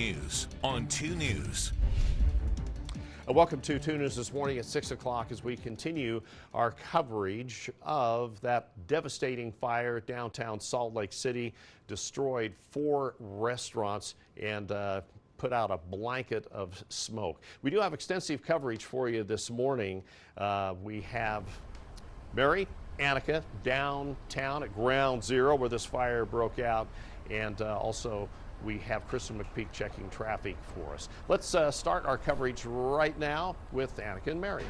News on 2 News. Welcome to 2 News this morning at 6 o'clock as we continue our coverage of that devastating fire downtown Salt Lake City. Destroyed 4 restaurants and put out a blanket of smoke. We do have extensive coverage for you this morning. We have Mary, Annika downtown at Ground Zero where this fire broke out, and also we have Kristen McPeak checking traffic for us. Let's start our coverage right now with Annika and Mary.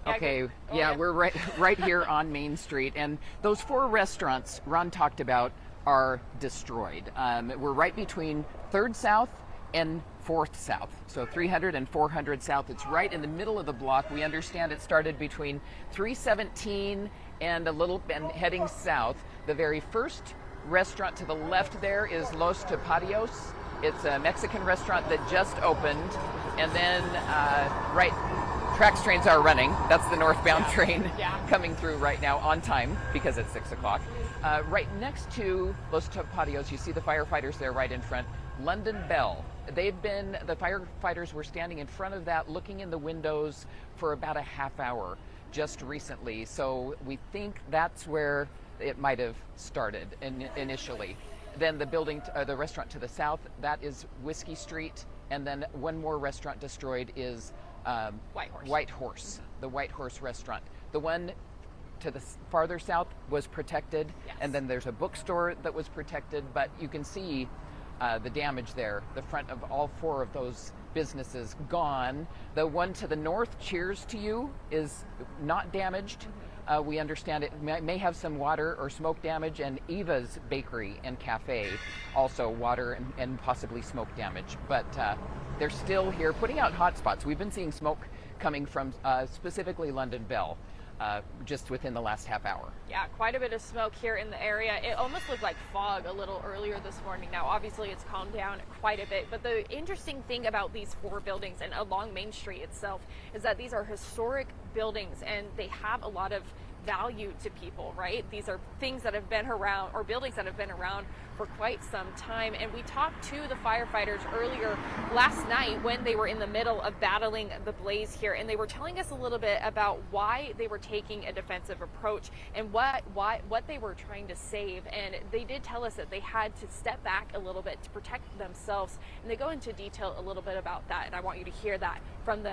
Okay, yeah, we're right here on Main Street, and those 4 restaurants Ron talked about are destroyed. We're right between 3rd South and 4th South, so 300 and 400 South. It's right in the middle of the block. We understand it started between 317 and heading south. The very first restaurant to the left there is Los Topadios. It's a Mexican restaurant that just opened, and then Trax trains are running. That's the northbound train coming through right now on time because it's 6 o'clock. Right next to Los Topadios, you see the firefighters there right in front. London Bell. The firefighters were standing in front of that looking in the windows for about a half hour just recently. So we think that's where it might have started initially. Then the restaurant to the south, that is Whiskey Street. And then one more restaurant destroyed is White Horse, the White Horse restaurant. The one to the farther south was protected, and then there's a bookstore that was protected, but you can see the damage there. The front of all 4 of those businesses gone. The one to the north, Cheers to You, is not damaged. We understand it may have some water or smoke damage, and Eva's Bakery and Cafe, also water and possibly smoke damage. But they're still here putting out hot spots. We've been seeing smoke coming from specifically London Bell just within the last half hour. Yeah, quite a bit of smoke here in the area. It almost looked like fog a little earlier this morning. Now, obviously, it's calmed down quite a bit. But the interesting thing about these 4 buildings and along Main Street itself is that these are historic buildings and they have a lot of value to people, right? These are things that have been around, or buildings that have been around for quite some time. And we talked to the firefighters earlier last night when they were in the middle of battling the blaze here, and they were telling us a little bit about why they were taking a defensive approach and what they were trying to save. And they did tell us that they had to step back a little bit to protect themselves, and they go into detail a little bit about that, and I want you to hear that from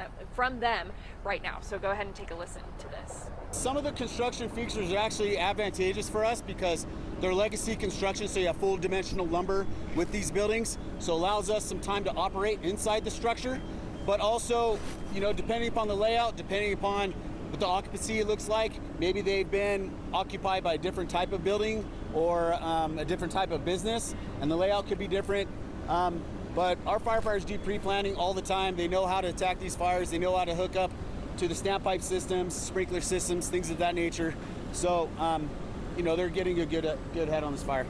them right now. So go ahead and take a listen to this. Some of the construction features are actually advantageous for us because they're legacy construction, so you have full dimensional lumber with these buildings, so it allows us some time to operate inside the structure. But also, depending upon the layout, depending upon what the occupancy looks like, maybe they've been occupied by a different type of building or a different type of business, and the layout could be different. But our firefighters do pre-planning all the time. They know how to attack these fires. They know how to hook up to the standpipe systems, sprinkler systems, things of that nature. So, they're getting a good head on this fire.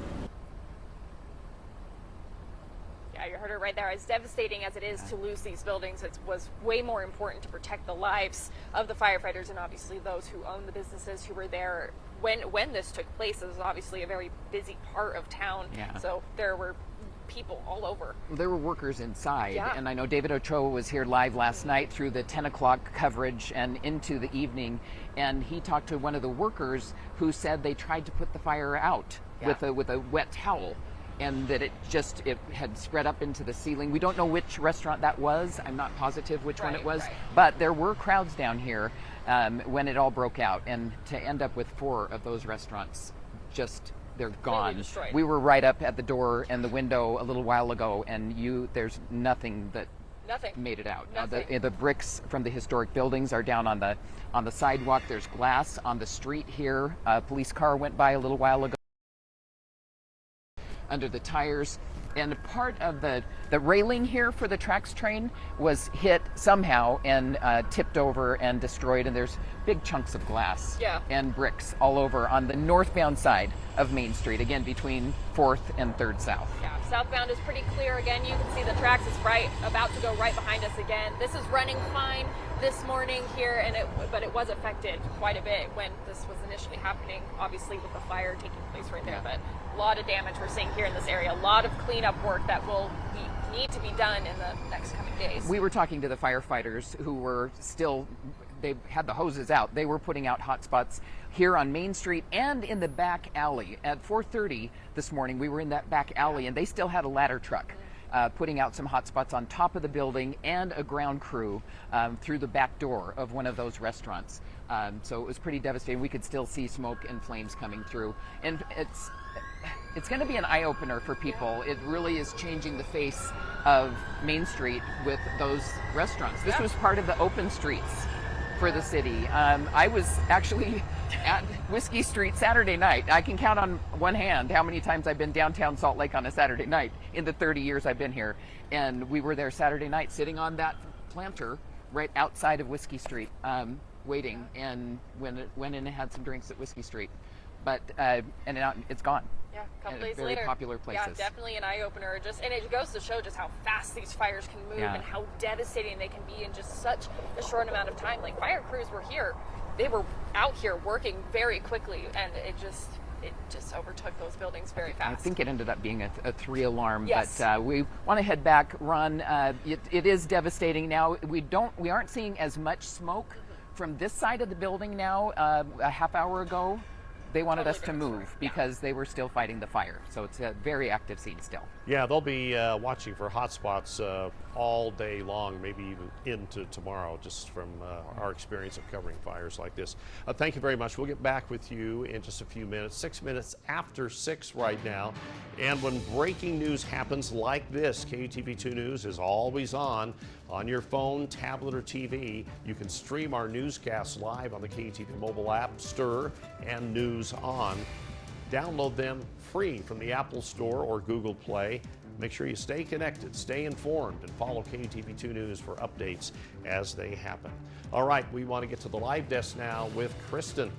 Yeah, you heard it right there. As devastating as it is to lose these buildings, it was way more important to protect the lives of the firefighters and obviously those who own the businesses who were there when this took place. It was obviously a very busy part of town, so there were people all over. There were workers inside, and I know David Ochoa was here live last night through the 10 o'clock coverage and into the evening, and he talked to one of the workers who said they tried to put the fire out with a wet towel, and that it had spread up into the ceiling. We don't know which restaurant that was. I'm not positive which one it was, but there were crowds down here when it all broke out, and to end up with 4 of those restaurants they're gone. We were right up at the door and the window a little while ago, and there's nothing that made it out. The bricks from the historic buildings are down on the sidewalk. There's glass on the street here. A police car went by a little while ago under the tires. And part of the railing here for the Trax train was hit somehow and tipped over and destroyed, and there's big chunks of glass and bricks all over on the northbound side of Main Street, again between 4th and 3rd South. Yeah, Southbound is pretty clear. Again, you can see the tracks is about to go right behind us again. This is running fine this morning here, but it was affected quite a bit when this was initially happening, obviously with the fire taking place right there. But a lot of damage we're seeing here in this area. A lot of cleanup work that will need to be done in the next coming days. We were talking to the firefighters who were still, they had the hoses out. They were putting out hot spots here on Main Street and in the back alley. At 4:30 this morning, we were in that back alley, and they still had a ladder truck putting out some hot spots on top of the building, and a ground crew through the back door of one of those restaurants. So it was pretty devastating. We could still see smoke and flames coming through. And it's going to be an eye-opener for people. It really is changing the face of Main Street with those restaurants. This was part of the open streets for the city. I was actually at Whiskey Street Saturday night. I can count on one hand how many times I've been downtown Salt Lake on a Saturday night in the 30 years I've been here. And we were there Saturday night sitting on that planter right outside of Whiskey Street, waiting, and went in and had some drinks at Whiskey Street. But and now it's gone. Yeah, a couple days very later. Popular places. Yeah, definitely an eye-opener. And it goes to show just how fast these fires can move and how devastating they can be in just such a short amount of time. Like, fire crews were here. They were out here working very quickly, and it just overtook those buildings very fast. I think it ended up being a 3-alarm, yes. But we want to head back, Ron. It is devastating now. We aren't seeing as much smoke from this side of the building now. A half hour ago, they wanted us to move because they were still fighting the fire. So it's a very active scene still. Yeah, they'll be watching for hot spots all day long, maybe even into tomorrow, just from our experience of covering fires like this. Thank you very much. We'll get back with you in just a few minutes, 6 minutes after 6 right now. And when breaking news happens like this, KUTV2 News is always on your phone, tablet, or TV. You can stream our newscasts live on the KUTV mobile app, Stir, and News On. Download them free from the Apple Store or Google Play. Make sure you stay connected, stay informed, and follow KUTV2 News for updates as they happen. All right, we want to get to the live desk now with Kristen.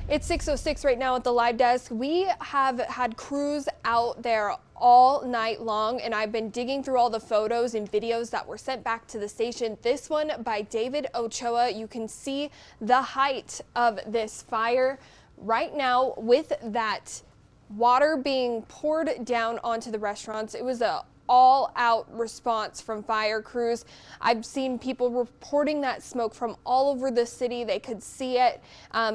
It's 6:06 right now at the live desk. We have had crews out there all night long, and I've been digging through all the photos and videos that were sent back to the station. This one by David Ochoa. You can see the height of this fire right now with that water being poured down onto the restaurants. It was a all-out response from fire crews. I've seen people reporting that smoke from all over the city. They could see it.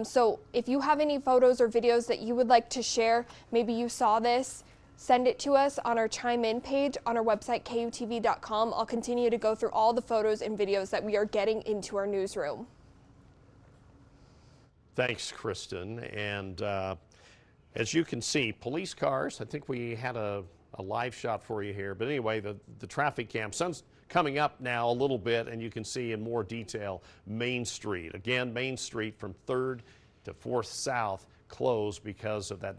So if you have any photos or videos that you would like to share, maybe you saw this, send it to us on our Chime In page on our website, KUTV.com. I'll continue to go through all the photos and videos that we are getting into our newsroom. Thanks, Kristen. And as you can see, police cars, I think we had a live shot for you here. But anyway, the traffic cam, sun's coming up now a little bit, and you can see in more detail Main Street. Again, Main Street from 3rd to 4th South closed because of that